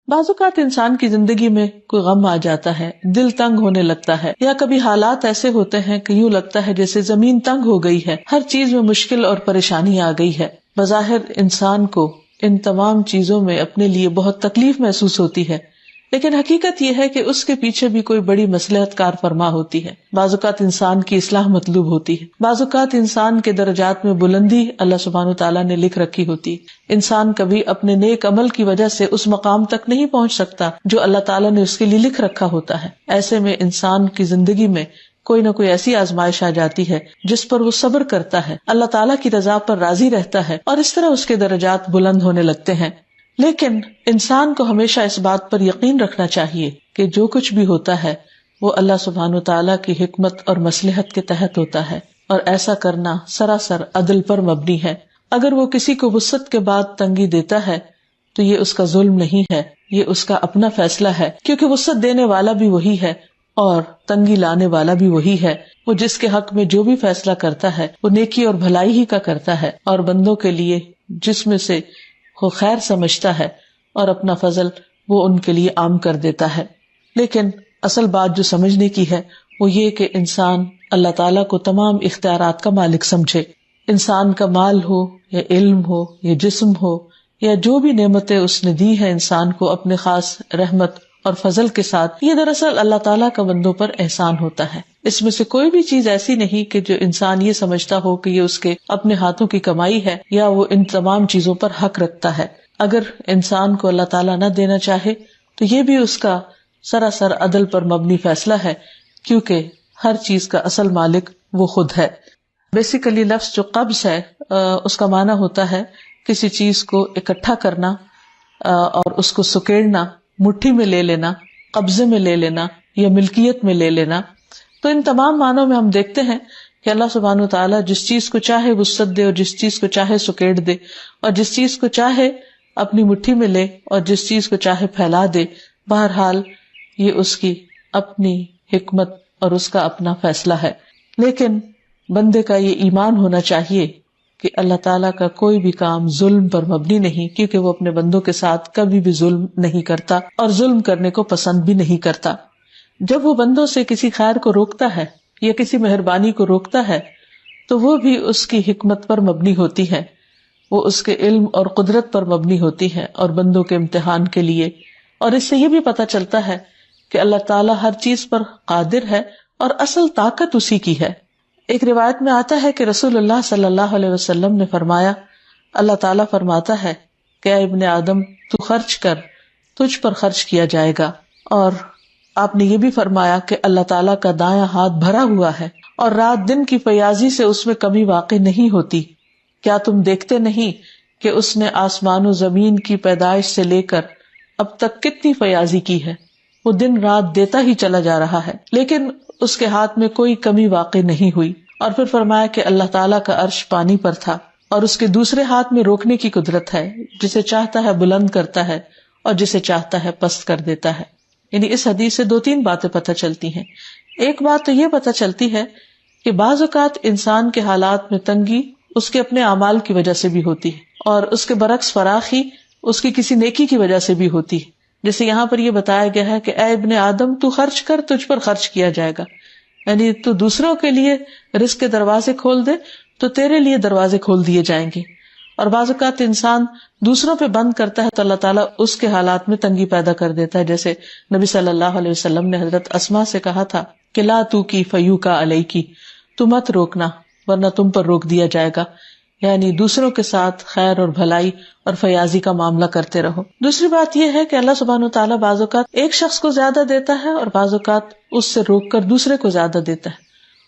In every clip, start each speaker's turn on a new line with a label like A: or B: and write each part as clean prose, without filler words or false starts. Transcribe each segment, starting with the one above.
A: بعض اوقات انسان کی زندگی میں کوئی غم آ جاتا ہے، دل تنگ ہونے لگتا ہے، یا کبھی حالات ایسے ہوتے ہیں کہ یوں لگتا ہے جیسے زمین تنگ ہو گئی ہے، ہر چیز میں مشکل اور پریشانی آ گئی ہے. بظاہر انسان کو ان تمام چیزوں میں اپنے لیے بہت تکلیف محسوس ہوتی ہے، لیکن حقیقت یہ ہے کہ اس کے پیچھے بھی کوئی بڑی مصلحت کار فرما ہوتی ہے. بعض اوقات انسان کی اصلاح مطلوب ہوتی ہے، بعض اوقات انسان کے درجات میں بلندی اللہ سبحانہ تعالیٰ نے لکھ رکھی ہوتی. انسان کبھی اپنے نیک عمل کی وجہ سے اس مقام تک نہیں پہنچ سکتا جو اللہ تعالیٰ نے اس کے لیے لکھ رکھا ہوتا ہے. ایسے میں انسان کی زندگی میں کوئی نہ کوئی ایسی آزمائش آ جاتی ہے جس پر وہ صبر کرتا ہے، اللہ تعالیٰ کی رضا پر راضی رہتا ہے، اور اس طرح اس کے درجات بلند ہونے لگتے ہیں. لیکن انسان کو ہمیشہ اس بات پر یقین رکھنا چاہیے کہ جو کچھ بھی ہوتا ہے وہ اللہ سبحانہ وتعالیٰ کی حکمت اور مصلحت کے تحت ہوتا ہے، اور ایسا کرنا سراسر عدل پر مبنی ہے. اگر وہ کسی کو وسعت کے بعد تنگی دیتا ہے تو یہ اس کا ظلم نہیں ہے، یہ اس کا اپنا فیصلہ ہے، کیونکہ وسعت دینے والا بھی وہی ہے اور تنگی لانے والا بھی وہی ہے. وہ جس کے حق میں جو بھی فیصلہ کرتا ہے وہ نیکی اور بھلائی ہی کا کرتا ہے، اور بندوں کے لیے جس میں سے وہ خیر سمجھتا ہے اور اپنا فضل وہ ان کے لیے عام کر دیتا ہے. لیکن اصل بات جو سمجھنے کی ہے وہ یہ کہ انسان اللہ تعالیٰ کو تمام اختیارات کا مالک سمجھے. انسان کا مال ہو یا علم ہو یا جسم ہو یا جو بھی نعمتیں اس نے دی ہے انسان کو اپنے خاص رحمت اور فضل کے ساتھ، یہ دراصل اللہ تعالیٰ کا بندوں پر احسان ہوتا ہے. اس میں سے کوئی بھی چیز ایسی نہیں کہ جو انسان یہ سمجھتا ہو کہ یہ اس کے اپنے ہاتھوں کی کمائی ہے یا وہ ان تمام چیزوں پر حق رکھتا ہے. اگر انسان کو اللہ تعالیٰ نہ دینا چاہے تو یہ بھی اس کا سراسر عدل پر مبنی فیصلہ ہے، کیونکہ ہر چیز کا اصل مالک وہ خود ہے. بیسیکلی لفظ جو قبض ہے اس کا معنی ہوتا ہے کسی چیز کو اکٹھا کرنا اور اس کو سکیڑنا، مٹھی میں لے لینا، قبضے میں لے لینا یا ملکیت میں لے لینا. تو ان تمام معنوں میں ہم دیکھتے ہیں کہ اللہ سبحانہ وتعالیٰ جس چیز کو چاہے وسعت دے اور جس چیز کو چاہے سکیڑ دے، اور جس چیز کو چاہے اپنی مٹھی میں لے اور جس چیز کو چاہے پھیلا دے. بہرحال یہ اس کی اپنی حکمت اور اس کا اپنا فیصلہ ہے. لیکن بندے کا یہ ایمان ہونا چاہیے کہ اللہ تعالیٰ کا کوئی بھی کام ظلم پر مبنی نہیں، کیونکہ وہ اپنے بندوں کے ساتھ کبھی بھی ظلم نہیں کرتا اور ظلم کرنے کو پسند بھی نہیں کرتا. جب وہ بندوں سے کسی خیر کو روکتا ہے یا کسی مہربانی کو روکتا ہے تو وہ بھی اس کی حکمت پر مبنی ہوتی ہے، وہ اس کے علم اور قدرت پر مبنی ہوتی ہے اور بندوں کے امتحان کے لیے. اور اس سے یہ بھی پتہ چلتا ہے کہ اللہ تعالیٰ ہر چیز پر قادر ہے اور اصل طاقت اسی کی ہے. ایک روایت میں آتا ہے کہ رسول اللہ صلی اللہ علیہ وسلم نے فرمایا، اللہ تعالیٰ فرماتا ہے کہ اے ابن آدم تو خرچ کر، تجھ پر خرچ کیا جائے گا. اور آپ نے یہ بھی فرمایا کہ اللہ تعالیٰ کا دایاں ہاتھ بھرا ہوا ہے اور رات دن کی فیاضی سے اس میں کمی واقع نہیں ہوتی. کیا تم دیکھتے نہیں کہ اس نے آسمان و زمین کی پیدائش سے لے کر اب تک کتنی فیاضی کی ہے؟ وہ دن رات دیتا ہی چلا جا رہا ہے، لیکن اس کے ہاتھ میں کوئی کمی واقع نہیں ہوئی. اور پھر فرمایا کہ اللہ تعالیٰ کا عرش پانی پر تھا اور اس کے دوسرے ہاتھ میں روکنے کی قدرت ہے، جسے چاہتا ہے بلند کرتا ہے اور جسے چاہتا ہے پست کر دیتا ہے. یعنی اس حدیث سے 2-3 باتیں پتہ چلتی ہیں. ایک بات تو یہ پتہ چلتی ہے کہ بعض اوقات انسان کے حالات میں تنگی اس کے اپنے اعمال کی وجہ سے بھی ہوتی ہے، اور اس کے برعکس فراخی اس کی کسی نیکی کی وجہ سے بھی ہوتی ہے. جیسے یہاں پر یہ بتایا گیا ہے کہ اے ابن آدم تو خرچ کر، تجھ پر خرچ کیا جائے گا. یعنی تو دوسروں کے لیے رزق کے دروازے کھول دے تو تیرے لیے دروازے کھول دیے جائیں گے. اور بعض اوقات انسان دوسروں پہ بند کرتا ہے تو اللہ تعالیٰ اس کے حالات میں تنگی پیدا کر دیتا ہے. جیسے نبی صلی اللہ علیہ وسلم نے حضرت اسماء سے کہا تھا کہ لا تو کی فیو کا علیہ کی، تو مت روکنا ورنہ تم پر روک دیا جائے گا. یعنی دوسروں کے ساتھ خیر اور بھلائی اور فیاضی کا معاملہ کرتے رہو. دوسری بات یہ ہے کہ اللہ سبحانہ وتعالیٰ بعض اوقات ایک شخص کو زیادہ دیتا ہے اور بعض اوقات اس سے روک کر دوسرے کو زیادہ دیتا ہے،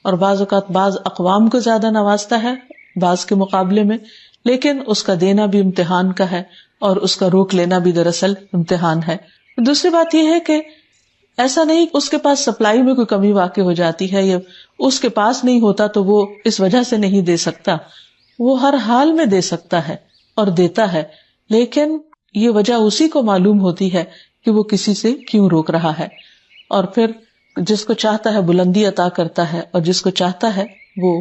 A: اور بعض اوقات بعض اقوام کو زیادہ نوازتا ہے بعض کے مقابلے میں، لیکن اس کا دینا بھی امتحان کا ہے اور اس کا روک لینا بھی دراصل امتحان ہے. دوسری بات یہ ہے کہ ایسا نہیں اس کے پاس سپلائی میں کوئی کمی واقع ہو جاتی ہے یا اس کے پاس نہیں ہوتا تو وہ اس وجہ سے نہیں دے سکتا. وہ ہر حال میں دے سکتا ہے اور دیتا ہے، لیکن یہ وجہ اسی کو معلوم ہوتی ہے کہ وہ کسی سے کیوں روک رہا ہے. اور پھر جس کو چاہتا ہے بلندی عطا کرتا ہے اور جس کو چاہتا ہے وہ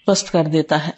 A: پست کر دیتا ہے.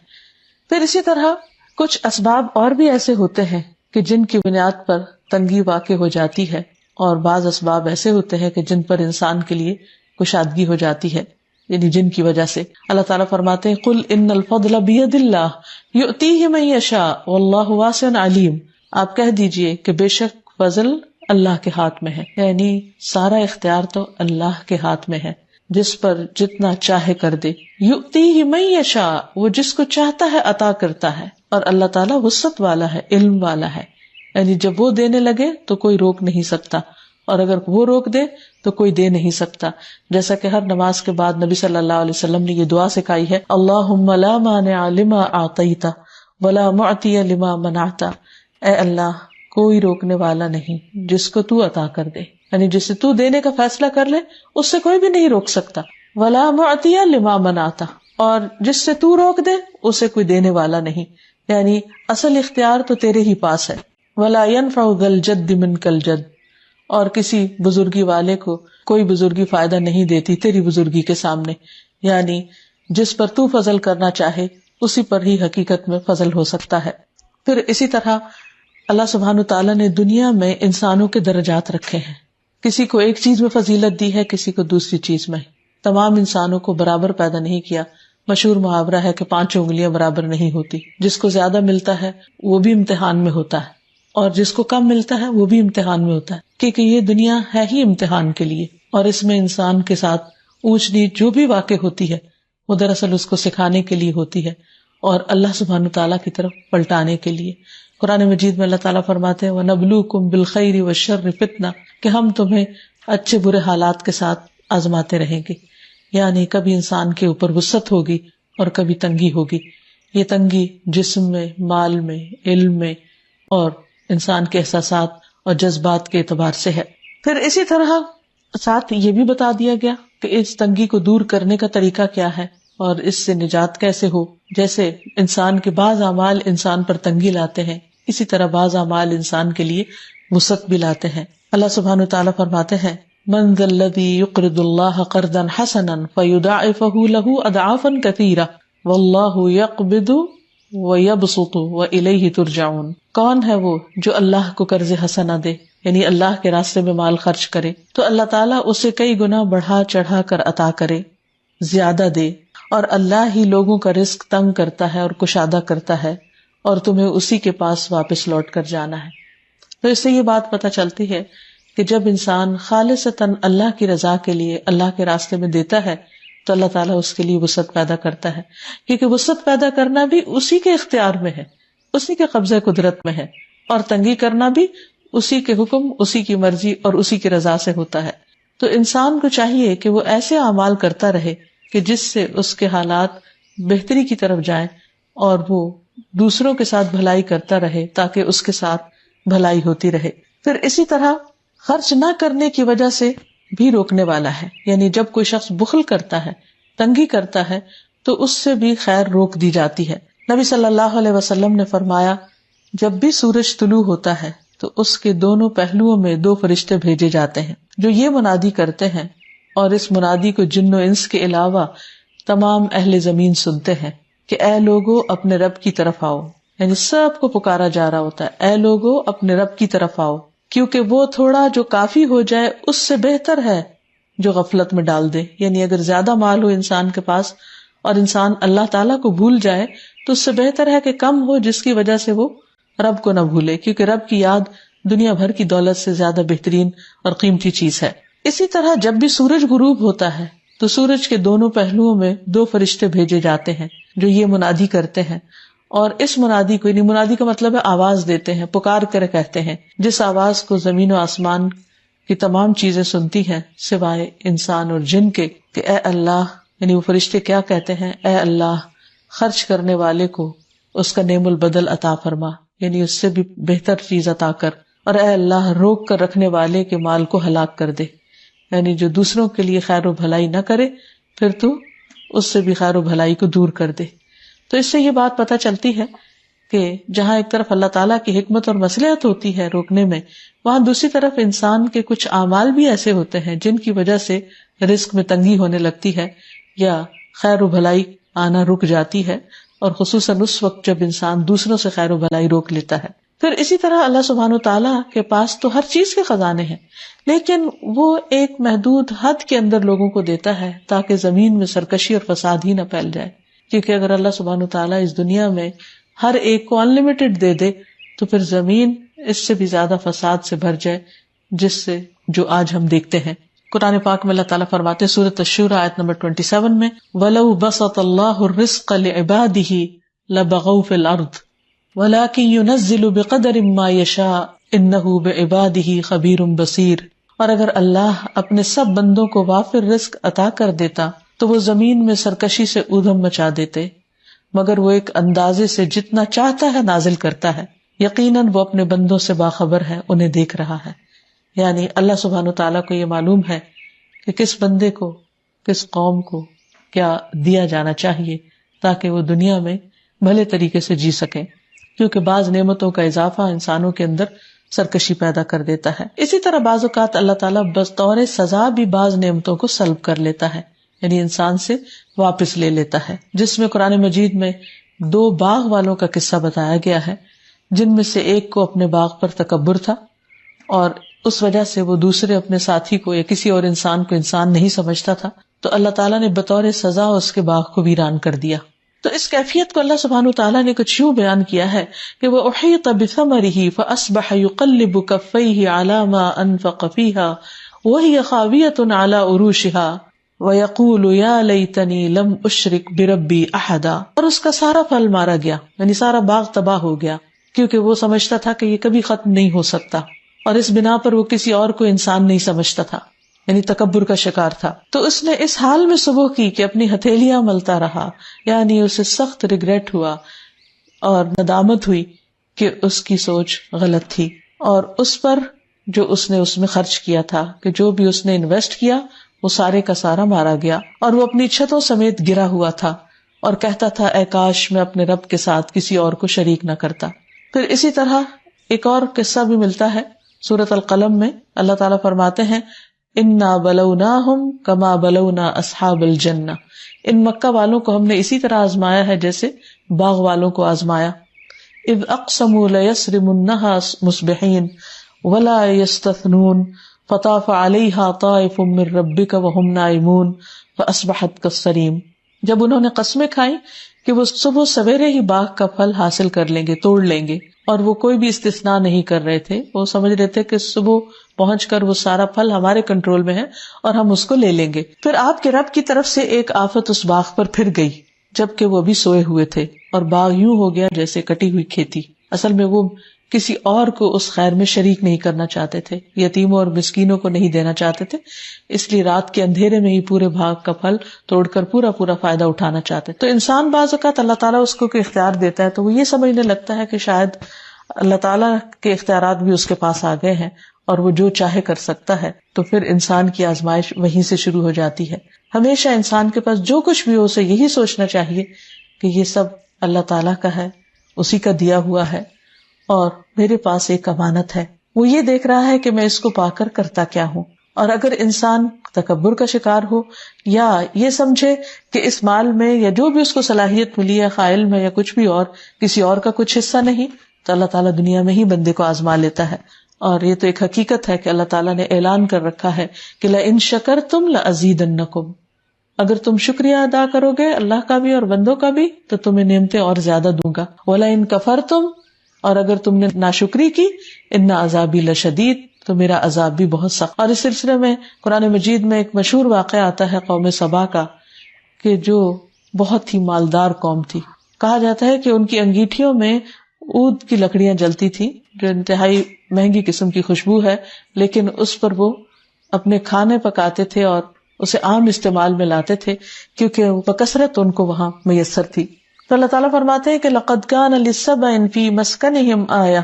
A: پھر اسی طرح کچھ اسباب اور بھی ایسے ہوتے ہیں کہ جن کی بنیاد پر تنگی واقع ہو جاتی ہے. اور بعض اسباب ایسے ہوتے ہیں کہ جن پر انسان کے لیے کشادگی ہو جاتی ہے، یعنی جن کی وجہ سے اللہ تعالیٰ فرماتے ہیں قل ان الفضل بید اللہ یؤتیہ من یشاء واللہ واسع علیم، آپ کہہ دیجئے کہ بے شک فضل اللہ کے ہاتھ میں ہے، یعنی سارا اختیار تو اللہ کے ہاتھ میں ہے، جس پر جتنا چاہے کر دے، یؤتیہ من یشاء، وہ جس کو چاہتا ہے عطا کرتا ہے، اور اللہ تعالیٰ وسعت والا ہے، علم والا ہے، یعنی جب وہ دینے لگے تو کوئی روک نہیں سکتا، اور اگر وہ روک دے تو کوئی دے نہیں سکتا. جیسا کہ ہر نماز کے بعد نبی صلی اللہ علیہ وسلم نے یہ دعا سکھائی ہے، اللہم لا مانع لما اعطیت ولا معطی لما منعت، اے اللہ کوئی روکنے والا نہیں جس کو تو عطا کر دے، یعنی جسے تو دینے کا فیصلہ کر لے اس سے کوئی بھی نہیں روک سکتا، ولا معطی لما منعت، اور جس سے تو روک دے اسے کوئی دینے والا نہیں، یعنی اصل اختیار تو تیرے ہی پاس ہے. ولا ينفع ذا الجد منك الجد، اور کسی بزرگی والے کو کوئی بزرگی فائدہ نہیں دیتی تیری بزرگی کے سامنے، یعنی جس پر تو فضل کرنا چاہے اسی پر ہی حقیقت میں فضل ہو سکتا ہے. پھر اسی طرح اللہ سبحانہ تعالیٰ نے دنیا میں انسانوں کے درجات رکھے ہیں، کسی کو ایک چیز میں فضیلت دی ہے، کسی کو دوسری چیز میں، تمام انسانوں کو برابر پیدا نہیں کیا. مشہور محاورہ ہے کہ 5 انگلیاں برابر نہیں ہوتی، جس کو زیادہ ملتا ہے وہ بھی امتحان میں ہوتا ہے، اور جس کو کم ملتا ہے وہ بھی امتحان میں ہوتا ہے، کیونکہ یہ دنیا ہے ہی امتحان کے لیے، اور اس میں انسان کے ساتھ اونچ نیچ جو بھی واقع ہوتی ہے وہ دراصل اس کو سکھانے کے لیے ہوتی ہے اور اللہ سبحانہ تعالیٰ کی طرف پلٹانے کے لیے. قرآن مجید میں اللہ تعالیٰ فرماتے ہیں وَنَبْلُوكُمْ بِالْخَيْرِ وَالشَّرِّ فِتْنَةً، کہ ہم تمہیں اچھے برے حالات کے ساتھ آزماتے رہیں گے، یعنی کبھی انسان کے اوپر وسعت ہوگی اور کبھی تنگی ہوگی. یہ تنگی جسم میں، مال میں، علم میں اور انسان کے احساسات اور جذبات کے اعتبار سے ہے. پھر اسی طرح ساتھ یہ بھی بتا دیا گیا کہ اس تنگی کو دور کرنے کا طریقہ کیا ہے اور اس سے نجات کیسے ہو. جیسے انسان کے بعض اعمال انسان پر تنگی لاتے ہیں، اسی طرح بعض اعمال انسان کے لیے وسعت بھی لاتے ہیں. اللہ سبحانہ وتعالیٰ فرماتے ہیں من ذا الذی یقرض اللہ قرضا حسنا فیضاعفہ لہ اضعافا کثیرہ واللہ یقبض ویبسط والیہ ترجعون. کون ہے وہ جو اللہ کو قرض حسنہ دے، یعنی اللہ کے راستے میں مال خرچ کرے تو اللہ تعالیٰ اسے کئی گنا بڑھا چڑھا کر عطا کرے، زیادہ دے، اور اللہ ہی لوگوں کا رزق تنگ کرتا ہے اور کشادہ کرتا ہے، اور تمہیں اسی کے پاس واپس لوٹ کر جانا ہے. تو اس سے یہ بات پتہ چلتی ہے کہ جب انسان خالصتاً اللہ کی رضا کے لیے اللہ کے راستے میں دیتا ہے تو اللہ تعالیٰ اس کے لیے وسعت پیدا کرتا ہے، کیونکہ وسعت پیدا کرنا بھی اسی کے اختیار میں ہے، اسی کے قبضہ قدرت میں ہے، اور تنگی کرنا بھی اسی کے حکم، اسی کی مرضی اور اسی کی رضا سے ہوتا ہے. تو انسان کو چاہیے کہ وہ ایسے اعمال کرتا رہے کہ جس سے اس کے حالات بہتری کی طرف جائیں اور وہ دوسروں کے ساتھ بھلائی کرتا رہے تاکہ اس کے ساتھ بھلائی ہوتی رہے. پھر اسی طرح خرچ نہ کرنے کی وجہ سے بھی روکنے والا ہے، یعنی جب کوئی شخص بخل کرتا ہے، تنگی کرتا ہے تو اس سے بھی خیر روک دی جاتی ہے. نبی صلی اللہ علیہ وسلم نے فرمایا جب بھی سورج طلوع ہوتا ہے تو اس کے دونوں پہلوؤں میں 2 فرشتے بھیجے جاتے ہیں جو یہ منادی کرتے ہیں، اور اس منادی کو جن و انس کے علاوہ تمام اہل زمین سنتے ہیں کہ اے لوگو اپنے رب کی طرف آؤ، یعنی سب کو پکارا جا رہا ہوتا ہے اے لوگو اپنے رب کی طرف آؤ، کیونکہ وہ تھوڑا جو کافی ہو جائے اس سے بہتر ہے جو غفلت میں ڈال دے. یعنی اگر زیادہ مال ہو انسان کے پاس اور انسان اللہ تعالیٰ کو بھول جائے تو اس سے بہتر ہے کہ کم ہو جس کی وجہ سے وہ رب کو نہ بھولے، کیونکہ رب کی یاد دنیا بھر کی دولت سے زیادہ بہترین اور قیمتی چیز ہے. اسی طرح جب بھی سورج غروب ہوتا ہے تو سورج کے دونوں پہلوؤں میں 2 فرشتے بھیجے جاتے ہیں جو یہ منادی کرتے ہیں، اور اس منادی کو، یعنی منادی کا مطلب ہے آواز دیتے ہیں، پکار کر کہتے ہیں، جس آواز کو زمین و آسمان کی تمام چیزیں سنتی ہیں سوائے انسان اور جن کے، کہ اے اللہ، یعنی وہ فرشتے کیا کہتے ہیں، اے اللہ خرچ کرنے والے کو اس کا نعم البدل عطا فرما، یعنی اس سے بھی بہتر چیز عطا کر، اور اے اللہ روک کر رکھنے والے کے مال کو ہلاک کر دے، یعنی جو دوسروں کے لیے خیر و بھلائی نہ کرے پھر تو اس سے بھی خیر و بھلائی کو دور کر دے. تو اس سے یہ بات پتہ چلتی ہے کہ جہاں ایک طرف اللہ تعالیٰ کی حکمت اور مصلحت ہوتی ہے روکنے میں، وہاں دوسری طرف انسان کے کچھ اعمال بھی ایسے ہوتے ہیں جن کی وجہ سے رزق میں تنگی ہونے لگتی ہے یا خیر و بھلائی آنا رک جاتی ہے، اور خصوصاً اس وقت جب انسان دوسروں سے خیر و بھلائی روک لیتا ہے. پھر اسی طرح اللہ سبحانہ و تعالیٰ کے پاس تو ہر چیز کے خزانے ہیں، لیکن وہ ایک محدود حد کے اندر لوگوں کو دیتا ہے تاکہ زمین میں سرکشی اور فساد ہی نہ پھیل جائے. کیونکہ اگر اللہ سبحانہ و تعالیٰ اس دنیا میں ہر ایک کو ان لمیٹڈ دے دے تو پھر زمین اس سے بھی زیادہ فساد سے بھر جائے، جس سے جو آج ہم دیکھتے ہیں. قرآن پاک میں اللہ تعالیٰ فرماتے ہیں سورۃ الشورى آیت نمبر 27 میں وَلَوْ بَسَطَ اللَّهُ الرِّزْقَ لِعِبَادِهِ لَبَغَوْا فِي الْأَرْضِ وَلَكِنْ يُنَزِّلُ بِقَدَرٍ مَا يَشَاءُ إِنَّهُ بِعِبَادِهِ خَبِيرٌ بَصِيرٌ. اور اگر اللہ اپنے سب بندوں کو وافر رزق عطا کر دیتا تو وہ زمین میں سرکشی سے ادھم مچا دیتے، مگر وہ ایک اندازے سے جتنا چاہتا ہے نازل کرتا ہے، یقیناً وہ اپنے بندوں سے باخبر ہے، انہیں دیکھ رہا ہے. یعنی اللہ سبحانہ تعالیٰ کو یہ معلوم ہے کہ کس بندے کو، کس قوم کو کیا دیا جانا چاہیے تاکہ وہ دنیا میں بھلے طریقے سے جی سکیں، کیونکہ بعض نعمتوں کا اضافہ انسانوں کے اندر سرکشی پیدا کر دیتا ہے. اسی طرح بعض اوقات اللہ تعالیٰ بطور سزا بھی بعض نعمتوں کو سلب کر لیتا ہے، یعنی انسان سے واپس لے لیتا ہے، جس میں قرآن مجید میں 2 باغ والوں کا قصہ بتایا گیا ہے، جن میں سے ایک کو اپنے باغ پر تکبر تھا اور اس وجہ سے وہ دوسرے اپنے ساتھی کو یا کسی اور انسان کو انسان نہیں سمجھتا تھا، تو اللہ تعالیٰ نے بطور سزا اس کے باغ کو ویران کر دیا. تو اس کیفیت کو اللہ سبحانہ تعالیٰ نے کچھ یوں بیان کیا ہے کہ وہ احیط بثمرہ فاصبح یقلب کفیہ علی ما انفق فیہا وہی خاویۃ علی عروشها ویقول یا لیتنی لم اشرک بربی احدا. اور اس کا سارا پھل مارا گیا، یعنی سارا باغ تباہ ہو گیا، کیونکہ وہ سمجھتا تھا کہ یہ کبھی ختم نہیں ہو سکتا، اور اس بنا پر وہ کسی اور کو انسان نہیں سمجھتا تھا، یعنی تکبر کا شکار تھا. تو اس نے اس حال میں صبح کی کہ اپنی ہتھیلیاں ملتا رہا، یعنی اسے سخت ریگریٹ ہوا اور ندامت ہوئی کہ اس کی سوچ غلط تھی، اور اس پر جو اس نے اس میں خرچ کیا تھا، کہ جو بھی اس نے انویسٹ کیا وہ سارے کا سارا مارا گیا، اور وہ اپنی چھتوں سمیت گرا ہوا تھا اور کہتا تھا اے کاش میں اپنے رب کے ساتھ کسی اور کو شریک نہ کرتا. پھر اسی طرح ایک اور قصہ بھی ملتا ہے سورۃ القلم میں. اللہ تعالیٰ فرماتے ہیں انا بلوناہم کما بلونا اصحاب الجنہ. ان مکہ والوں کو ہم نے اسی طرح آزمایا ہے جیسے باغ والوں کو آزمایا. اذ اقسموا لیسرمنہا مصبحین ولا یستثنون فطاف علیہا طائف من ربک وہم نائمون فاصبحت کالصریم. جب انہوں نے قسمیں کھائیں کہ وہ صبح سویرے ہی باغ کا پھل حاصل کر لیں گے، توڑ لیں گے، اور وہ کوئی بھی استثناء نہیں کر رہے تھے، وہ سمجھ رہے تھے کہ صبح پہنچ کر وہ سارا پھل ہمارے کنٹرول میں ہے اور ہم اس کو لے لیں گے. پھر آپ کے رب کی طرف سے ایک آفت اس باغ پر پھر گئی جبکہ وہ ابھی سوئے ہوئے تھے، اور باغ یوں ہو گیا جیسے کٹی ہوئی کھیتی. اصل میں وہ کسی اور کو اس خیر میں شریک نہیں کرنا چاہتے تھے، یتیموں اور مسکینوں کو نہیں دینا چاہتے تھے، اس لیے رات کے اندھیرے میں ہی پورے باغ کا پھل توڑ کر پورا فائدہ اٹھانا چاہتے. تو انسان بعض اوقات اللہ تعالیٰ اس کو کوئی اختیار دیتا ہے تو وہ یہ سمجھنے لگتا ہے کہ شاید اللہ تعالیٰ کے اختیارات بھی اس کے پاس آ گئے ہیں اور وہ جو چاہے کر سکتا ہے، تو پھر انسان کی آزمائش وہیں سے شروع ہو جاتی ہے. ہمیشہ انسان کے پاس جو کچھ بھی ہو اسے یہی سوچنا چاہیے کہ یہ سب اللہ تعالیٰ کا ہے، اسی کا دیا ہوا ہے، اور میرے پاس ایک امانت ہے. وہ یہ دیکھ رہا ہے کہ میں اس کو پا کر کرتا کیا ہوں. اور اگر انسان تکبر کا شکار ہو یا یہ سمجھے کہ اس مال میں یا جو بھی اس کو صلاحیت ملی ہے، خائل میں یا کچھ بھی اور، کسی اور کا کچھ حصہ نہیں، تو اللہ تعالیٰ دنیا میں ہی بندے کو آزما لیتا ہے. اور یہ تو ایک حقیقت ہے کہ اللہ تعالیٰ نے اعلان کر رکھا ہے کہ لئن شکرتم لأزیدنکم، اگر تم شکریہ ادا کرو گے اللہ کا بھی اور بندوں کا بھی تو تمہیں نعمتیں اور زیادہ دوں گا. ولئن کفرتم، اور اگر تم نے ناشکری کی، ان عذابی لشدید، تو میرا عذاب بھی بہت سخت. اور اس سلسلے میں قرآن مجید میں ایک مشہور واقعہ آتا ہے قوم سبا کا، کہ جو بہت ہی مالدار قوم تھی. کہا جاتا ہے کہ ان کی انگیٹھیوں میں عود کی لکڑیاں جلتی تھی، جو انتہائی مہنگی قسم کی خوشبو ہے، لیکن اس پر وہ اپنے کھانے پکاتے تھے اور اسے عام استعمال میں لاتے تھے کیونکہ بکثرت ان کو وہاں میسر تھی. تو اللہ تعالیٰ فرماتے ہیں کہ لقد كان للسبع في مسكنهم آية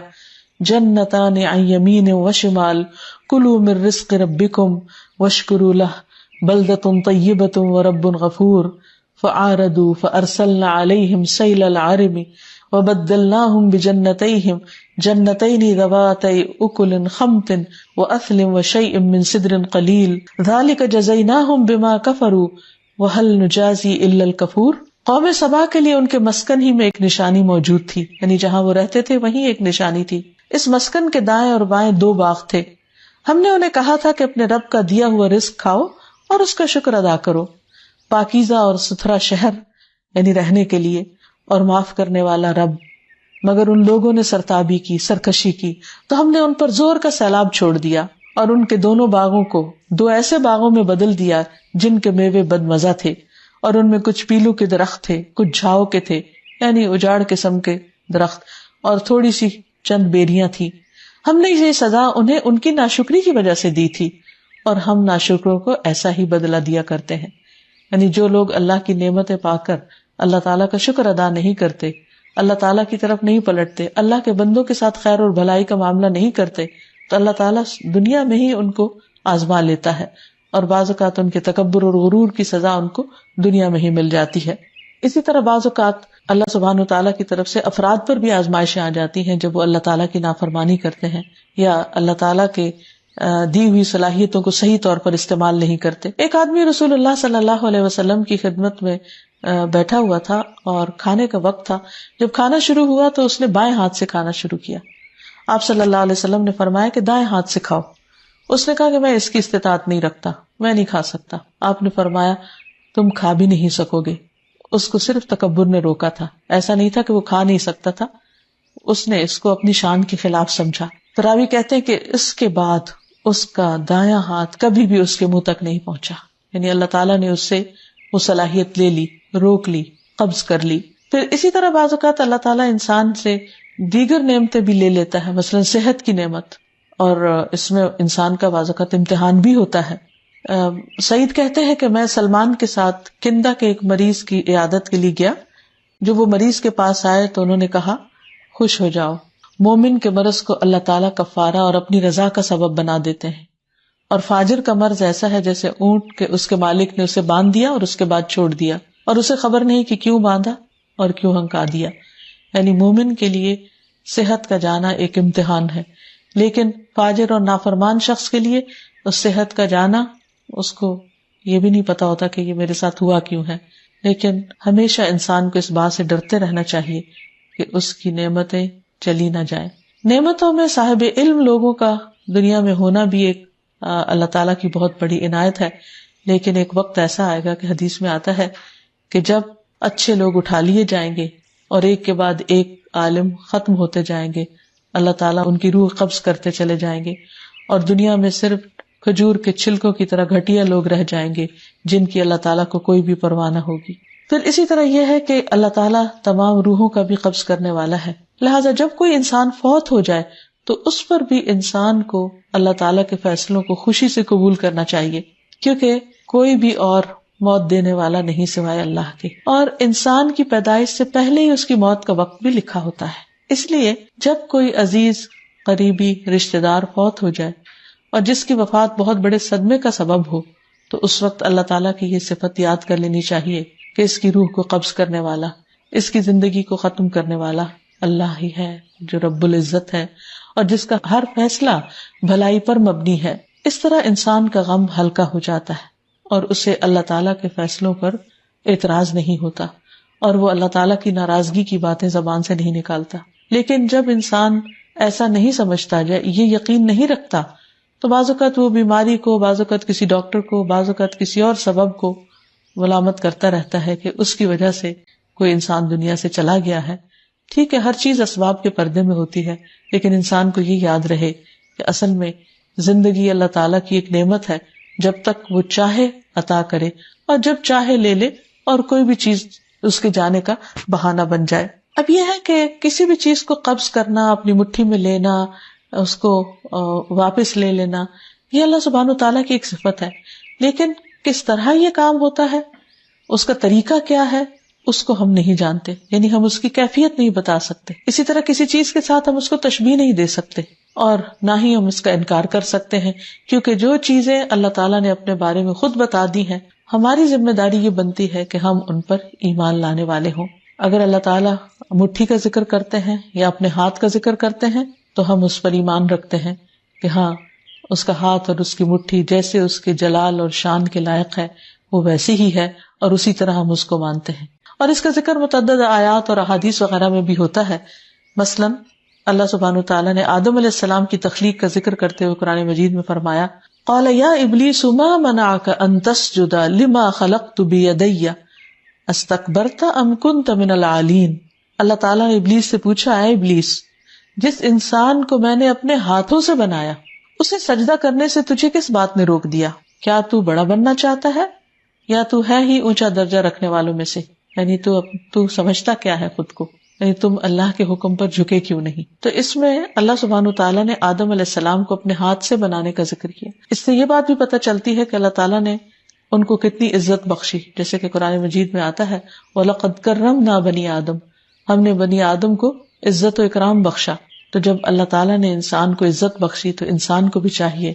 A: جنتان عن يمين وشمال كلوا من رزق ربكم واشكروا له بلدة طيبة ورب غفور فعارضوا فأرسلنا عليهم سيل العرم وبدلناهم بجنتيهم جنتين ذواتي أكل خمط وأثل وشيء من سدر قليل ذلك جزيناهم بما كفروا وهل نجازي إلا الكفور. قوم سبا کے لیے ان کے مسکن ہی میں ایک نشانی موجود تھی، یعنی جہاں وہ رہتے تھے وہیں ایک نشانی تھی۔ اس مسکن کے دائیں اور بائیں 2 باغ تھے۔ ہم نے انہیں کہا تھا کہ اپنے رب کا دیا ہوا رزق کھاؤ اور اس کا شکر ادا کرو، پاکیزہ اور ستھرا شہر یعنی رہنے کے لیے، اور معاف کرنے والا رب۔ مگر ان لوگوں نے سرتابی کی، سرکشی کی، تو ہم نے ان پر زور کا سیلاب چھوڑ دیا اور ان کے دونوں باغوں کو 2 ایسے باغوں میں بدل دیا جن کے میوے بد مزہ تھے، اور ان میں کچھ پیلو کے درخت تھے، کچھ جھاؤ کے تھے یعنی اجاڑ قسم کے درخت، اور تھوڑی سی چند بیریاں تھی۔ ہم نے یہ سزا انہیں ان کی ناشکری کی وجہ سے دی تھی، اور ہم ناشکروں کو ایسا ہی بدلہ دیا کرتے ہیں۔ یعنی جو لوگ اللہ کی نعمتیں پا کر اللہ تعالیٰ کا شکر ادا نہیں کرتے، اللہ تعالیٰ کی طرف نہیں پلٹتے، اللہ کے بندوں کے ساتھ خیر اور بھلائی کا معاملہ نہیں کرتے، تو اللہ تعالیٰ دنیا میں ہی ان کو آزما لیتا ہے، اور بعض اوقات ان کے تکبر اور غرور کی سزا ان کو دنیا میں ہی مل جاتی ہے۔ اسی طرح بعض اوقات اللہ سبحانہ و تعالیٰ کی طرف سے افراد پر بھی آزمائشیں آ جاتی ہیں جب وہ اللہ تعالیٰ کی نافرمانی کرتے ہیں یا اللہ تعالیٰ کے دی ہوئی صلاحیتوں کو صحیح طور پر استعمال نہیں کرتے۔ ایک آدمی رسول اللہ صلی اللہ علیہ وسلم کی خدمت میں بیٹھا ہوا تھا اور کھانے کا وقت تھا۔ جب کھانا شروع ہوا تو اس نے بائیں ہاتھ سے کھانا شروع کیا۔ آپ صلی اللہ علیہ وسلم نے فرمایا کہ دائیں ہاتھ سے کھاؤ۔ اس نے کہا کہ میں اس کی استطاعت نہیں رکھتا، میں نہیں کھا سکتا۔ آپ نے فرمایا تم کھا بھی نہیں سکو گے۔ اس کو صرف تکبر نے روکا تھا، ایسا نہیں تھا کہ وہ کھا نہیں سکتا تھا، اس نے اس کو اپنی شان کے خلاف سمجھا۔ راوی کہتے ہیں کہ اس کے بعد اس کا دایاں ہاتھ کبھی بھی اس کے منہ تک نہیں پہنچا، یعنی اللہ تعالیٰ نے اس سے وہ صلاحیت لے لی، روک لی، قبض کر لی۔ پھر اسی طرح بعض اوقات اللہ تعالیٰ انسان سے دیگر نعمتیں بھی لے لیتا ہے، مثلا صحت کی نعمت، اور اس میں انسان کا بعض اوقات امتحان بھی ہوتا ہے۔ سعید کہتے ہیں کہ میں سلمان کے ساتھ کندہ کے ایک مریض کی عیادت کے لیے گیا۔ جو وہ مریض کے پاس آئے تو انہوں نے کہا خوش ہو جاؤ، مومن کے مرض کو اللہ تعالیٰ کفارہ اور اپنی رضا کا سبب بنا دیتے ہیں، اور فاجر کا مرض ایسا ہے جیسے اونٹ کے اس کے مالک نے اسے باندھ دیا اور اس کے بعد چھوڑ دیا، اور اسے خبر نہیں کہ کیوں باندھا اور کیوں ہنکا دیا۔ یعنی مومن کے لیے صحت کا جانا ایک امتحان ہے، لیکن فاجر اور نافرمان شخص کے لیے اس صحت کا جانا، اس کو یہ بھی نہیں پتا ہوتا کہ یہ میرے ساتھ ہوا کیوں ہے۔ لیکن ہمیشہ انسان کو اس بات سے ڈرتے رہنا چاہیے کہ اس کی نعمتیں چلی نہ جائیں۔ نعمتوں میں صاحب علم لوگوں کا دنیا میں ہونا بھی ایک اللہ تعالیٰ کی بہت بڑی عنایت ہے، لیکن ایک وقت ایسا آئے گا کہ حدیث میں آتا ہے کہ جب اچھے لوگ اٹھا لیے جائیں گے اور ایک کے بعد ایک عالم ختم ہوتے جائیں گے، اللہ تعالیٰ ان کی روح قبض کرتے چلے جائیں گے، اور دنیا میں صرف کھجور کے چھلکوں کی طرح گھٹیا لوگ رہ جائیں گے جن کی اللہ تعالیٰ کو کوئی بھی پرواہ نہ ہوگی۔ پھر اسی طرح یہ ہے کہ اللہ تعالیٰ تمام روحوں کا بھی قبض کرنے والا ہے، لہٰذا جب کوئی انسان فوت ہو جائے تو اس پر بھی انسان کو اللہ تعالیٰ کے فیصلوں کو خوشی سے قبول کرنا چاہیے، کیونکہ کوئی بھی اور موت دینے والا نہیں سوائے اللہ کے، اور انسان کی پیدائش سے پہلے ہی اس کی موت کا وقت بھی لکھا ہوتا ہے۔ اس لیے جب کوئی عزیز، قریبی، رشتہ دار فوت ہو جائے اور جس کی وفات بہت بڑے صدمے کا سبب ہو، تو اس وقت اللہ تعالیٰ کی یہ صفت یاد کر لینی چاہیے کہ اس کی روح کو قبض کرنے والا، اس کی زندگی کو ختم کرنے والا اللہ ہی ہے، جو رب العزت ہے اور جس کا ہر فیصلہ بھلائی پر مبنی ہے۔ اس طرح انسان کا غم ہلکا ہو جاتا ہے اور اسے اللہ تعالیٰ کے فیصلوں پر اعتراض نہیں ہوتا، اور وہ اللہ تعالیٰ کی ناراضگی کی باتیں زبان سے نہیں نکالتا۔ لیکن جب انسان ایسا نہیں سمجھتا، یہ یقین نہیں رکھتا، تو بعض اوقات وہ بیماری کو، بعض اوقات کسی ڈاکٹر کو، بعض اوقات کسی اور سبب کو ملامت کرتا رہتا ہے کہ اس کی وجہ سے کوئی انسان دنیا سے چلا گیا ہے۔ ٹھیک ہے، ہر چیز اسباب کے پردے میں ہوتی ہے، لیکن انسان کو یہ یاد رہے کہ اصل میں زندگی اللہ تعالیٰ کی ایک نعمت ہے، جب تک وہ چاہے عطا کرے اور جب چاہے لے لے، اور کوئی بھی چیز اس کے جانے کا بہانہ بن جائے۔ اب یہ ہے کہ کسی بھی چیز کو قبض کرنا، اپنی مٹھی میں لینا، اس کو واپس لے لینا، یہ اللہ سبحانہ و تعالیٰ کی ایک صفت ہے، لیکن کس طرح یہ کام ہوتا ہے، اس کا طریقہ کیا ہے، اس کو ہم نہیں جانتے، یعنی ہم اس کی کیفیت نہیں بتا سکتے۔ اسی طرح کسی چیز کے ساتھ ہم اس کو تشبیہ نہیں دے سکتے، اور نہ ہی ہم اس کا انکار کر سکتے ہیں، کیونکہ جو چیزیں اللہ تعالیٰ نے اپنے بارے میں خود بتا دی ہیں، ہماری ذمہ داری یہ بنتی ہے کہ ہم ان پر ایمان لانے والے ہوں۔ اگر اللہ تعالیٰ مٹھی کا ذکر کرتے ہیں یا اپنے ہاتھ کا ذکر کرتے ہیں تو ہم اس پر ایمان رکھتے ہیں کہ ہاں، اس کا ہاتھ اور اس کی مٹھی جیسے اس کے جلال اور شان کے لائق ہے وہ ویسی ہی ہے، اور اسی طرح ہم اس کو مانتے ہیں۔ اور اس کا ذکر متعدد آیات اور احادیث وغیرہ میں بھی ہوتا ہے. مثلاً اللہ سبحانہ وتعالیٰ نے آدم علیہ السلام کی تخلیق کا ذکر کرتے ہوئے قرآن مجید میں فرمایا قال یا ابلیس ما منعک ان تسجد لما خلقت بیدی استکبرت ام کنت من العالین. اللہ تعالیٰ نے ابلیس سے پوچھا اے ابلیس جس انسان کو میں نے اپنے ہاتھوں سے بنایا اسے سجدہ کرنے سے تجھے کس بات نے روک دیا؟ کیا تو بڑا بننا چاہتا ہے یا تو ہے ہی اونچا درجہ رکھنے والوں میں سے؟ یعنی تو سمجھتا کیا ہے خود کو؟ یعنی تم اللہ کے حکم پر جھکے کیوں نہیں؟ تو اس میں اللہ سبحانہ وتعالیٰ نے آدم علیہ السلام کو اپنے ہاتھ سے بنانے کا ذکر کیا. اس سے یہ بات بھی پتہ چلتی ہے کہ اللہ تعالیٰ نے ان کو کتنی عزت بخشی، جیسے کہ قرآن مجید میں آتا ہے وَلَقَدْ كَرَّمْنَا بَنِي آدم، ہم نے بنی آدم کو عزت و اکرام بخشا. تو جب اللہ تعالیٰ نے انسان کو عزت بخشی تو انسان کو بھی چاہیے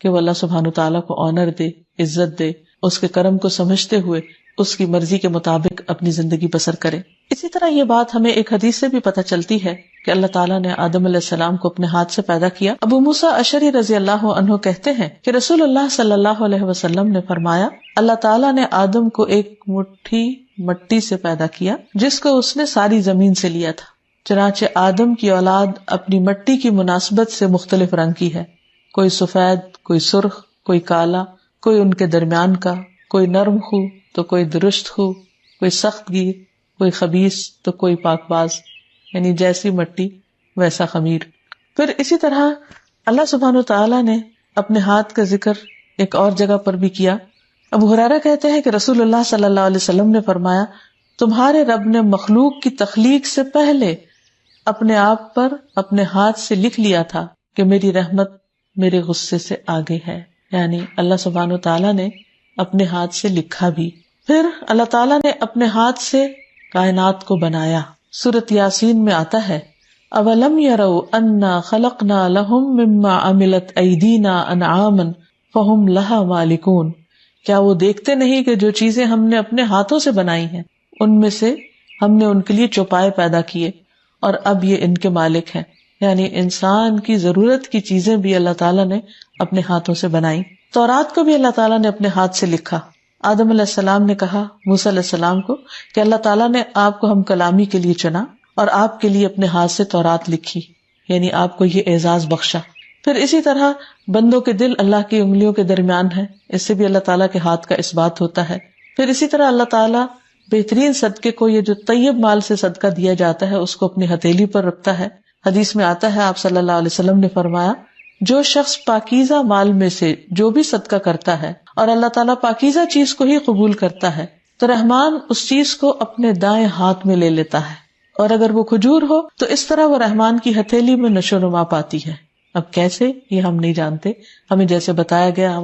A: کہ وہ اللہ سبحانہ وتعالیٰ کو آنر دے، عزت دے، اس کے کرم کو سمجھتے ہوئے اس کی مرضی کے مطابق اپنی زندگی بسر کرے. اسی طرح یہ بات ہمیں ایک حدیث سے بھی پتہ چلتی ہے کہ اللہ تعالیٰ نے آدم علیہ السلام کو اپنے ہاتھ سے پیدا کیا. ابو موسیٰ اشعری رضی اللہ عنہ کہتے ہیں کہ رسول اللہ صلی اللہ علیہ وسلم نے فرمایا اللہ تعالیٰ نے آدم کو ایک مٹھی مٹی سے پیدا کیا جس کو اس نے ساری زمین سے لیا تھا. چنانچہ آدم کی اولاد اپنی مٹی کی مناسبت سے مختلف رنگ کی ہے، کوئی سفید، کوئی سرخ، کوئی کالا، کوئی ان کے درمیان کا، کوئی نرم خو تو کوئی درست خو، کوئی سخت گیر، کوئی خبیث تو کوئی پاک باز، یعنی جیسی مٹی ویسا خمیر. پھر اسی طرح اللہ سبحانہ وتعالیٰ نے اپنے ہاتھ کا ذکر ایک اور جگہ پر بھی کیا. ابو ہریرہ کہتے ہیں کہ رسول اللہ صلی اللہ علیہ وسلم نے فرمایا تمہارے رب نے مخلوق کی تخلیق سے پہلے اپنے آپ پر اپنے ہاتھ سے لکھ لیا تھا کہ میری رحمت میرے غصے سے آگے ہے. یعنی اللہ سبحانہ وتعالیٰ نے اپنے ہاتھ سے لکھا بھی. پھر اللہ تعالیٰ نے اپنے ہاتھ سے کائنات کو بنایا. سورۃ یاسین میں آتا ہے اولم یروا انا خلقنا لهم مما عملت ایدینا انعاما فهم لها مالکون. کیا وہ دیکھتے نہیں کہ جو چیزیں ہم نے اپنے ہاتھوں سے بنائی ہیں ان میں سے ہم نے ان کے لیے چوپائے پیدا کیے اور اب یہ ان کے مالک ہیں. یعنی انسان کی ضرورت کی چیزیں بھی اللہ تعالیٰ نے اپنے ہاتھوں سے بنائی. تورات کو بھی اللہ تعالیٰ نے اپنے ہاتھ سے لکھا. آدم علیہ السلام نے کہا موسیٰ علیہ السلام کو کہ اللہ تعالیٰ نے آپ کو ہم کلامی کے لیے چنا اور آپ کے لیے اپنے ہاتھ سے تورات لکھی، یعنی آپ کو یہ اعزاز بخشا. پھر اسی طرح بندوں کے دل اللہ کی انگلیوں کے درمیان ہے، اس سے بھی اللہ تعالیٰ کے ہاتھ کا اس بات ہوتا ہے. پھر اسی طرح اللہ تعالیٰ بہترین صدقے کو، یہ جو طیب مال سے صدقہ دیا جاتا ہے، اس کو اپنی ہتھیلی پر رکھتا ہے. حدیث میں آتا ہے آپ صلی اللہ علیہ وسلم نے فرمایا جو شخص پاکیزہ مال میں سے جو بھی صدقہ کرتا ہے اور اللہ تعالیٰ پاکیزہ چیز کو ہی قبول کرتا ہے تو رحمان اس چیز کو اپنے دائیں ہاتھ میں لے لیتا ہے، اور اگر وہ کھجور ہو تو اس طرح وہ رحمان کی ہتھیلی میں نشو نما پاتی ہے. اب کیسے یہ ہم نہیں جانتے، ہمیں جیسے بتایا گیا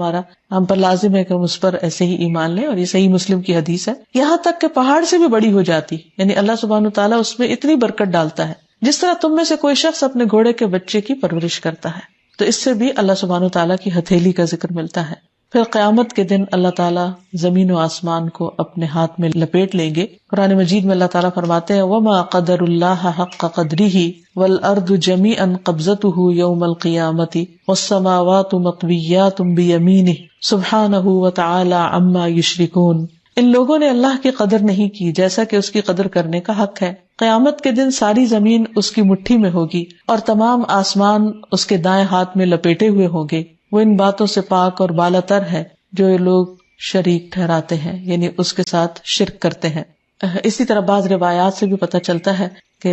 A: ہم پر لازم ہے کہ ہم اس پر ایسے ہی ایمان لیں، اور یہ صحیح مسلم کی حدیث ہے. یہاں تک کہ پہاڑ سے بھی بڑی ہو جاتی، یعنی اللہ سبحانہ تعالیٰ اس میں اتنی برکت ڈالتا ہے جس طرح تم میں سے کوئی شخص اپنے گھوڑے کے بچے کی پرورش کرتا ہے. تو اس سے بھی اللہ سبحانہ تعالیٰ کی ہتھیلی کا ذکر ملتا ہے. پھر قیامت کے دن اللہ تعالیٰ زمین و آسمان کو اپنے ہاتھ میں لپیٹ لیں گے. قرآن مجید میں اللہ تعالیٰ فرماتے ہیں وَمَا قَدَرُ اللَّهَ حَقَّ قَدْرِهِ وَالْأَرْضُ جَمِيعًا قَبْضَتُهُ يَوْمَ الْقِيَامَةِ وَالسَّمَاوَاتُ مَطْوِيَّاتٌ بِيَمِينِهِ سُبْحَانَهُ وَتَعَالَى عَمَّا يُشْرِكُونَ. ان لوگوں نے اللہ کی قدر نہیں کی جیسا کہ اس کی قدر کرنے کا حق ہے. قیامت کے دن ساری زمین اس کی مٹھی میں ہوگی اور تمام آسمان اس کے دائیں ہاتھ میں لپیٹے ہوئے ہوں گے. وہ ان باتوں سے پاک اور بالا تر ہے جو یہ لوگ شریک ٹھہراتے ہیں، یعنی اس کے ساتھ شرک کرتے ہیں. اسی طرح بعض روایات سے بھی پتہ چلتا ہے کہ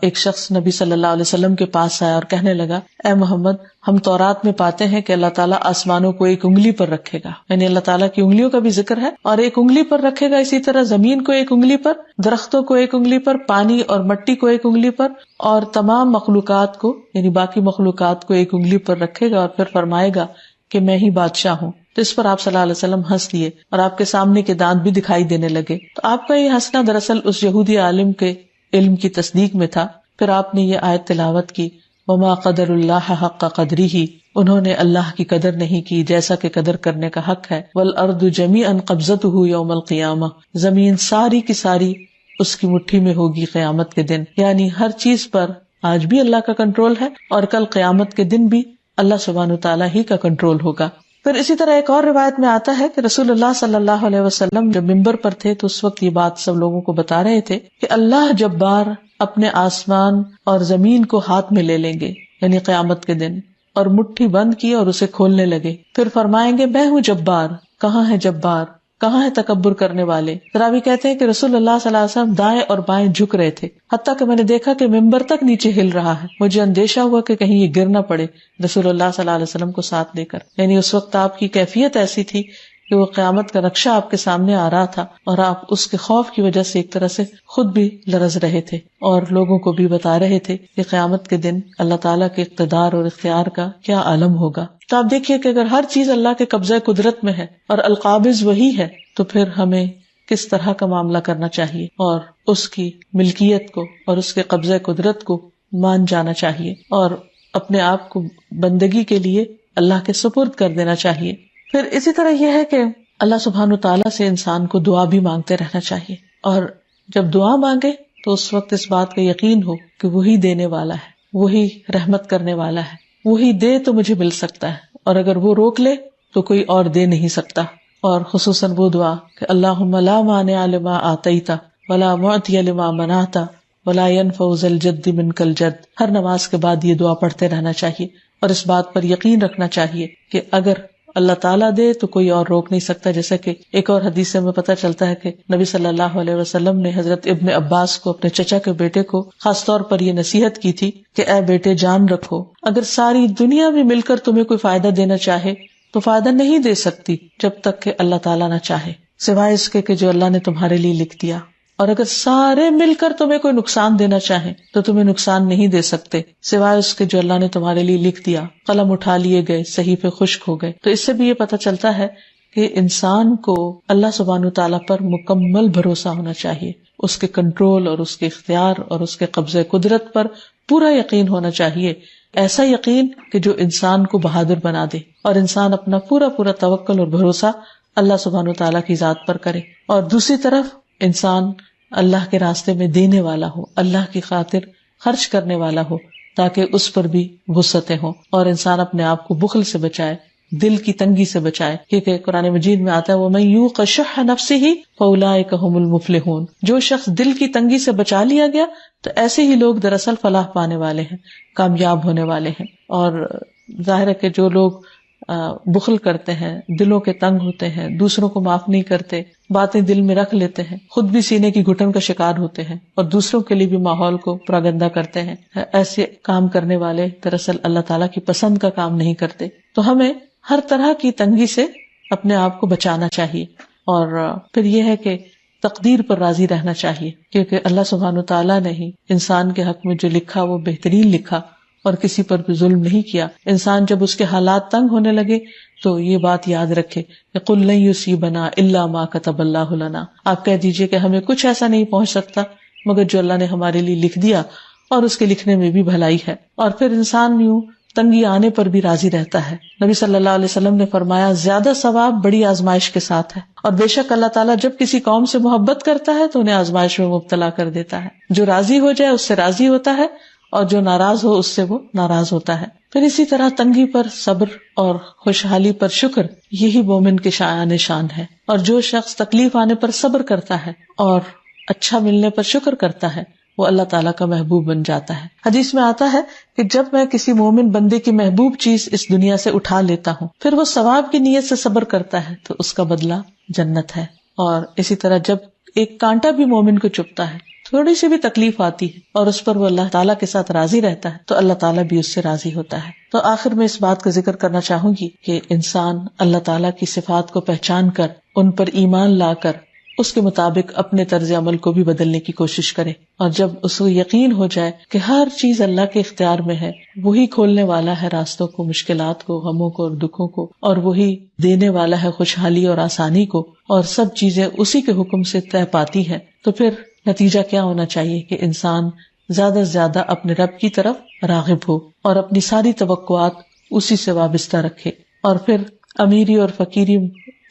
A: ایک شخص نبی صلی اللہ علیہ وسلم کے پاس آیا اور کہنے لگا اے محمد ہم تورات میں پاتے ہیں کہ اللہ تعالیٰ آسمانوں کو ایک انگلی پر رکھے گا، یعنی اللہ تعالیٰ کی انگلیوں کا بھی ذکر ہے اور ایک انگلی پر رکھے گا. اسی طرح زمین کو ایک انگلی پر، درختوں کو ایک انگلی پر، پانی اور مٹی کو ایک انگلی پر، اور تمام مخلوقات کو یعنی باقی مخلوقات کو ایک انگلی پر رکھے گا اور پھر فرمائے گا کہ میں ہی بادشاہ ہوں. تو اس پر آپ صلی اللہ علیہ وسلم ہنس دیے اور آپ کے سامنے کے دانت بھی دکھائی دینے لگے. تو آپ کا یہ ہنسنا دراصل اس یہودی عالم کے علم کی تصدیق میں تھا. پھر آپ نے یہ آیت تلاوت کی وما قدر اللہ حق قدرہ، انہوں نے اللہ کی قدر نہیں کی جیسا کہ قدر کرنے کا حق ہے. والارض جمیعا قبضتہ یوم القیامہ، زمین ساری کی ساری اس کی مٹھی میں ہوگی قیامت کے دن. یعنی ہر چیز پر آج بھی اللہ کا کنٹرول ہے اور کل قیامت کے دن بھی اللہ سبحانہ تعالیٰ ہی کا کنٹرول ہوگا. پھر اسی طرح ایک اور روایت میں آتا ہے کہ رسول اللہ صلی اللہ علیہ وسلم جب ممبر پر تھے تو اس وقت یہ بات سب لوگوں کو بتا رہے تھے کہ اللہ جبار اپنے آسمان اور زمین کو ہاتھ میں لے لیں گے، یعنی قیامت کے دن، اور مٹھی بند کی اور اسے کھولنے لگے، پھر فرمائیں گے میں ہوں جبار، کہاں ہے جبار، کہاں ہے تکبر کرنے والے۔ راوی کہتے ہیں کہ رسول اللہ صلی اللہ علیہ وسلم دائیں اور بائیں جھک رہے تھے، حتیٰ کہ میں نے دیکھا کہ ممبر تک نیچے ہل رہا ہے، مجھے اندیشہ ہوا کہ کہیں یہ گر نہ پڑے رسول اللہ صلی اللہ علیہ وسلم کو ساتھ لے کر۔ یعنی اس وقت آپ کی کیفیت ایسی تھی کہ وہ قیامت کا نقشہ آپ کے سامنے آ رہا تھا، اور آپ اس کے خوف کی وجہ سے ایک طرح سے خود بھی لرز رہے تھے اور لوگوں کو بھی بتا رہے تھے کہ قیامت کے دن اللہ تعالیٰ کے اقتدار اور اختیار کا کیا عالم ہوگا۔ تو آپ دیکھیے کہ اگر ہر چیز اللہ کے قبضہ قدرت میں ہے اور القابض وہی ہے، تو پھر ہمیں کس طرح کا معاملہ کرنا چاہیے، اور اس کی ملکیت کو اور اس کے قبضہ قدرت کو مان جانا چاہیے، اور اپنے آپ کو بندگی کے لیے اللہ کے سپرد کر دینا چاہیے۔ پھر اسی طرح یہ ہے کہ اللہ سبحانہ تعالیٰ سے انسان کو دعا بھی مانگتے رہنا چاہیے، اور جب دعا مانگے تو اس وقت اس بات کا یقین ہو کہ وہی دینے والا ہے، وہی رحمت کرنے والا ہے، وہی دے تو مجھے مل سکتا ہے، اور اگر وہ روک لے تو کوئی اور دے نہیں سکتا۔ اور خصوصاً وہ دعا کہ اللہم لا مانع لما آتیت ولا معطی لما منعت ولا ينفع ذا الجد منک الجد۔ ہر نماز کے بعد یہ دعا پڑھتے رہنا چاہیے، اور اس بات پر یقین رکھنا چاہیے کہ اگر اللہ تعالیٰ دے تو کوئی اور روک نہیں سکتا۔ جیسا کہ ایک اور حدیث سے ہمیں پتہ چلتا ہے کہ نبی صلی اللہ علیہ وسلم نے حضرت ابن عباس کو، اپنے چچا کے بیٹے کو خاص طور پر یہ نصیحت کی تھی کہ اے بیٹے جان رکھو، اگر ساری دنیا بھی مل کر تمہیں کوئی فائدہ دینا چاہے تو فائدہ نہیں دے سکتی جب تک کہ اللہ تعالیٰ نہ چاہے، سوائے اس کے کہ جو اللہ نے تمہارے لیے لکھ دیا، اور اگر سارے مل کر تمہیں کوئی نقصان دینا چاہیں تو تمہیں نقصان نہیں دے سکتے سوائے اس کے جو اللہ نے تمہارے لیے لکھ دیا۔ قلم اٹھا لیے گئے، صحیفے خشک ہو گئے۔ تو اس سے بھی یہ پتہ چلتا ہے کہ انسان کو اللہ سبحانہ تعالیٰ پر مکمل بھروسہ ہونا چاہیے، اس کے کنٹرول اور اس کے اختیار اور اس کے قبضہ قدرت پر پورا یقین ہونا چاہیے، ایسا یقین کہ جو انسان کو بہادر بنا دے، اور انسان اپنا پورا پورا توکل اور بھروسہ اللہ سبحانہ تعالیٰ کی ذات پر کرے، اور دوسری طرف انسان اللہ کے راستے میں دینے والا ہو، اللہ کی خاطر خرچ کرنے والا ہو، تاکہ اس پر بھی وسعتیں ہوں، اور انسان اپنے آپ کو بخل سے بچائے، دل کی تنگی سے بچائے، کیونکہ قرآن مجید میں آتا ہے وَمَن یوق شح نفسہ فاولئک هم المفلحون۔ جو شخص دل کی تنگی سے بچا لیا گیا تو ایسے ہی لوگ دراصل فلاح پانے والے ہیں، کامیاب ہونے والے ہیں۔ اور ظاہر ہے کہ جو لوگ بخل کرتے ہیں، دلوں کے تنگ ہوتے ہیں، دوسروں کو معاف نہیں کرتے، باتیں دل میں رکھ لیتے ہیں، خود بھی سینے کی گھٹن کا شکار ہوتے ہیں اور دوسروں کے لیے بھی ماحول کو پراگندہ کرتے ہیں، ایسے کام کرنے والے دراصل اللہ تعالیٰ کی پسند کا کام نہیں کرتے۔ تو ہمیں ہر طرح کی تنگی سے اپنے آپ کو بچانا چاہیے، اور پھر یہ ہے کہ تقدیر پر راضی رہنا چاہیے، کیونکہ اللہ سبحانہ تعالیٰ نے ہی انسان کے حق میں جو لکھا وہ بہترین لکھا، اور کسی پر بھی ظلم نہیں کیا۔ انسان جب اس کے حالات تنگ ہونے لگے تو یہ بات یاد رکھے کہ قُلْ لَن يُصِيبَنَا إِلَّا مَا كَتَبَ اللَّهُ لَنَا، آپ کہہ دیجئے کہ ہمیں کچھ ایسا نہیں پہنچ سکتا مگر جو اللہ نے ہمارے لیے لکھ دیا، اور اس کے لکھنے میں بھی بھلائی ہے۔ اور پھر انسان یوں تنگی آنے پر بھی راضی رہتا ہے۔ نبی صلی اللہ علیہ وسلم نے فرمایا زیادہ ثواب بڑی آزمائش کے ساتھ ہے، اور بے شک اللہ تعالیٰ جب کسی قوم سے محبت کرتا ہے تو انہیں آزمائش میں مبتلا کر دیتا ہے، جو راضی ہو جائے اس سے راضی ہوتا ہے، اور جو ناراض ہو اس سے وہ ناراض ہوتا ہے۔ پھر اسی طرح تنگی پر صبر اور خوشحالی پر شکر، یہی مومن کے شایان شان ہے۔ اور جو شخص تکلیف آنے پر صبر کرتا ہے اور اچھا ملنے پر شکر کرتا ہے وہ اللہ تعالیٰ کا محبوب بن جاتا ہے۔ حدیث میں آتا ہے کہ جب میں کسی مومن بندے کی محبوب چیز اس دنیا سے اٹھا لیتا ہوں پھر وہ ثواب کی نیت سے صبر کرتا ہے تو اس کا بدلہ جنت ہے۔ اور اسی طرح جب ایک کانٹا بھی مومن کو چبھتا ہے، تھوڑی سی بھی تکلیف آتی ہے اور اس پر وہ اللہ تعالیٰ کے ساتھ راضی رہتا ہے تو اللہ تعالیٰ بھی اس سے راضی ہوتا ہے۔ تو آخر میں اس بات کا ذکر کرنا چاہوں گی کہ انسان اللہ تعالیٰ کی صفات کو پہچان کر ان پر ایمان لا کر اس کے مطابق اپنے طرز عمل کو بھی بدلنے کی کوشش کرے، اور جب اس کو یقین ہو جائے کہ ہر چیز اللہ کے اختیار میں ہے، وہی کھولنے والا ہے راستوں کو، مشکلات کو، غموں کو اور دکھوں کو، اور وہی دینے والا ہے خوشحالی اور آسانی کو، اور سب چیزیں اسی کے حکم سے طے پاتی ہے، تو پھر نتیجہ کیا ہونا چاہیے کہ انسان زیادہ سے زیادہ اپنے رب کی طرف راغب ہو اور اپنی ساری توقعات اسی سے وابستہ رکھے، اور پھر امیری اور فقیری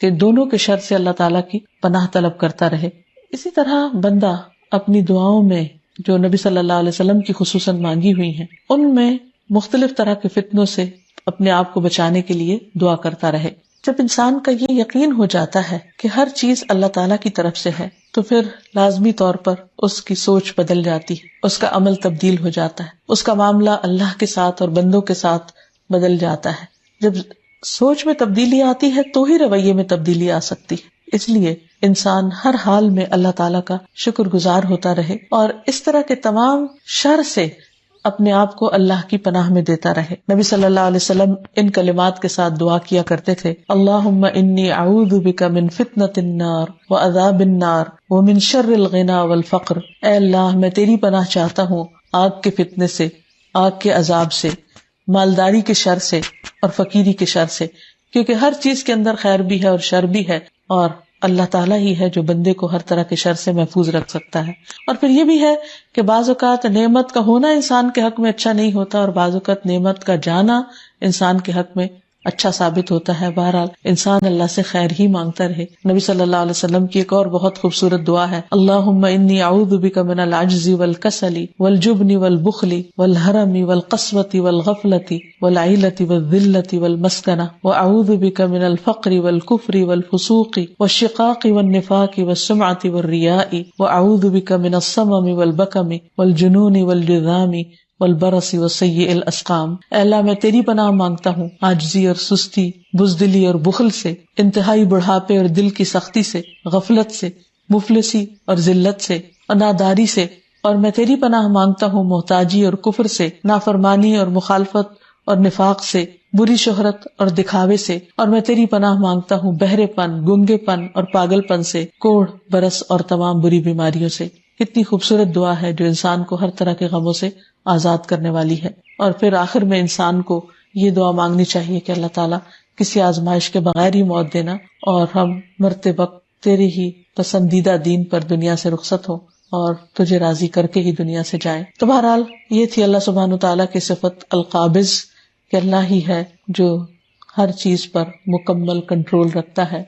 A: کہ دونوں کے شر سے اللہ تعالیٰ کی پناہ طلب کرتا رہے۔ اسی طرح بندہ اپنی دعاؤں میں جو نبی صلی اللہ علیہ وسلم کی خصوصاً مانگی ہوئی ہیں ان میں مختلف طرح کے فتنوں سے اپنے آپ کو بچانے کے لیے دعا کرتا رہے۔ جب انسان کا یہ یقین ہو جاتا ہے کہ ہر چیز اللہ تعالیٰ کی طرف سے ہے تو پھر لازمی طور پر اس کی سوچ بدل جاتی ہے، اس کا عمل تبدیل ہو جاتا ہے، اس کا معاملہ اللہ کے ساتھ اور بندوں کے ساتھ بدل جاتا ہے۔ جب سوچ میں تبدیلی آتی ہے تو ہی رویے میں تبدیلی آ سکتی ہے۔ اس لیے انسان ہر حال میں اللہ تعالیٰ کا شکر گزار ہوتا رہے اور اس طرح کے تمام شر سے اپنے آپ کو اللہ کی پناہ میں دیتا رہے۔ نبی صلی اللہ علیہ وسلم ان کلمات کے ساتھ دعا کیا کرتے تھے، اللہم انی اعوذ بک من فتنۃ النار وعذاب النار ومن شر الغنی والفقر۔ اے اللہ، میں تیری پناہ چاہتا ہوں آگ کے فتنے سے، آگ کے عذاب سے، مالداری کے شر سے اور فقیری کے شر سے، کیونکہ ہر چیز کے اندر خیر بھی ہے اور شر بھی ہے، اور اللہ تعالیٰ ہی ہے جو بندے کو ہر طرح کے شر سے محفوظ رکھ سکتا ہے۔ اور پھر یہ بھی ہے کہ بعض اوقات نعمت کا ہونا انسان کے حق میں اچھا نہیں ہوتا، اور بعض اوقات نعمت کا جانا انسان کے حق میں اچھا ثابت ہوتا ہے۔ بہرحال انسان اللہ سے خیر ہی مانگتا رہے۔ نبی صلی اللہ علیہ وسلم کی ایک اور بہت خوبصورت دعا ہے، اللہم انی اعوذ بک من العجز والکسل والجبن والبخل والحرم والقسوۃ والغفلۃ والعیلۃ والذلۃ والمسکنہ واعوذ بک من الفقر والکفر والفسوق والشقاق والنفاق والسمعۃ والریاء واعوذ بک من الصمم والبکم والجنون والجذام والبرص وسیء الاسقام۔ اے اللہ، میں تیری پناہ مانگتا ہوں عاجزی اور سستی، بزدلی اور بخل سے، انتہائی بڑھاپے اور دل کی سختی سے، غفلت سے، مفلسی اور ذلت سے اور ناداری سے، اور میں تیری پناہ مانگتا ہوں محتاجی اور کفر سے، نافرمانی اور مخالفت اور نفاق سے، بری شہرت اور دکھاوے سے، اور میں تیری پناہ مانگتا ہوں بہرے پن، گنگے پن اور پاگل پن سے، کوڑھ، برس اور تمام بری بیماریوں سے۔ کتنی خوبصورت دعا ہے جو انسان کو ہر طرح کے غموں سے آزاد کرنے والی ہے۔ اور پھر آخر میں انسان کو یہ دعا مانگنی چاہیے کہ اللہ تعالیٰ کسی آزمائش کے بغیر ہی موت دینا، اور ہم مرتے وقت تیرے ہی پسندیدہ دین پر دنیا سے رخصت ہوں اور تجھے راضی کر کے ہی دنیا سے جائیں۔ تو بہرحال یہ تھی اللہ سبحانہ تعالیٰ کی صفت القابض، کہ اللہ ہی ہے جو ہر چیز پر مکمل کنٹرول رکھتا ہے۔